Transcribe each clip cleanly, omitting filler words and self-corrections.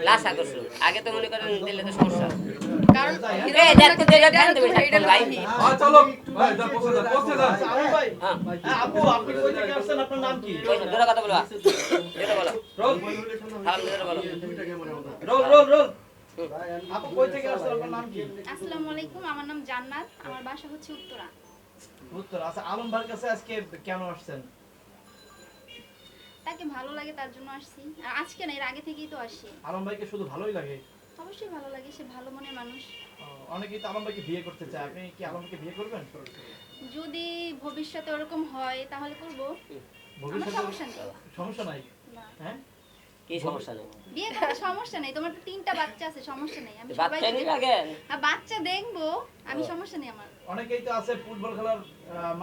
Last আকর্ষণ আগে তো মনে করেন দিলে তো সমস্যা কারণ এই দেখো তো এটা ফ্যান দেবে ভাই চলো ভাই যা পৌঁছে যা ভাই হ্যাঁ আপু আপনি কই থেকে আসছেন আপনার নাম কি কই দূরে কথা বলবা এটা বলো রোল সালাম দিতে বলো রোল রোল রোল আপু কই থেকে আসছেন আপনার নাম কি আসসালামু আলাইকুম, আমার নাম জান্নাত, আমার বাসা হচ্ছে উত্তরা। উত্তর আচ্ছা আলম ভাইয়ের কাছে আজকে কেন আসছেন তাকে ভালো লাগে তার জন্য আসছি। আর আজকে না, এর আগে থেকেই তো আসি। আলম ভাইকে শুধু ভালোই লাগে অবশ্যই ভালো লাগে, সে ভালো মনের মানুষ। অনেকেই তো আলম ভাইকে বিয়ে করতে চায় আপনি কি আলম ভাইকে বিয়ে করবেন যদি ভবিষ্যতে ওরকম হয় তাহলে করব। আমার ভবিষ্যতে সমস্যা নেই। সমস্যা নাই না, হ্যাঁ কি সমস্যা নেই বিয়ে করতে সমস্যা নেই। তোমার তো 3টা বাচ্চা আছে, সমস্যা নেই। আমি বাচ্চা নিবে আগে বাচ্চা দেখবো, আমি সমস্যা নেই আমার। অনেকেই তো আছে ফুটবল খেলার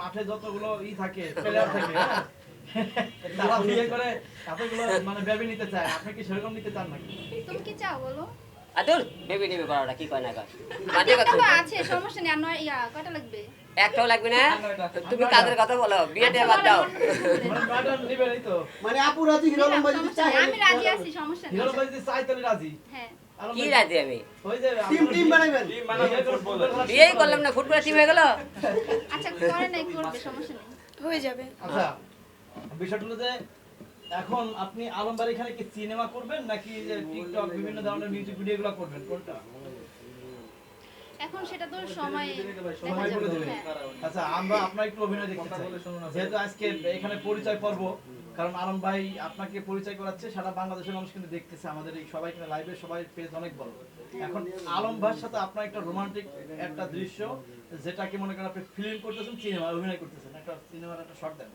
মাঠে যতগুলো থাকে প্লেয়ার থাকে হ্যাঁ? তারা বিয়ে করে এতগুলো মানে বেবি নিতে চায় আপনি কি সেরকম নিতে চান নাকি তুমি কি চাও বলো? আদুর বেবি টিবি করাটা কি কয় না কয় মাঝে একটা কথা তো আছে, সমস্যা নেই। আর নয় কয়টা লাগবে? একটাও লাগবে না তুমি কাজের কথা বলো বিয়েটা বাদ দাও মানে ম্যাডাম নিবেন এই তো মানে আপু রাজি হিরো আলম ভাই যদি সমস্যা চায় নেই, আমি রাজি আছি, সমস্যা নেই। হিরো ভাই যদি চাই তাহলে রাজি হ্যাঁ, আলম কি ভাই, রাজি আমি ওই যে টিম বানাইবেন টিম বানাবে ফুটবল বিয়েই করলাম না ফুটবল টিম হয়ে গেল আচ্ছা করে নাই, করবে, সমস্যা নেই। হয়ে যাবে। আচ্ছা বিষয়টা হলো যে এখন আপনি আলম ভাই এখানে কি সিনেমা করবেন নাকি যে টিকটক বিভিন্ন ধরনের মিউজিক ভিডিওগুলো করবেন কোনটা এখন সেটা তো সময় সময় বলে দেবে হ্যাঁ। আচ্ছা আমরা আপনার একটু অভিনয় দেখতে চাই যেহেতু আজকে এখানে পরিচয় পর্ব কারণ আলম ভাই আপনাকে পরিচয় করাচ্ছে সারা বাংলাদেশের মানুষ কিন্তু দেখতেছে আমাদের এই সবাই কিন্তু লাইভে সবাই পেজ অনেক বড় এখন আলম ভাইয়ের সাথে আপনার একটা রোমান্টিক একটা দৃশ্য যেটাকে মনে করেন আপনি ফিল্ম করতেছেন সিনেমা অভিনয় করতেছেন একটা সিনেমার একটা শর্ট দেন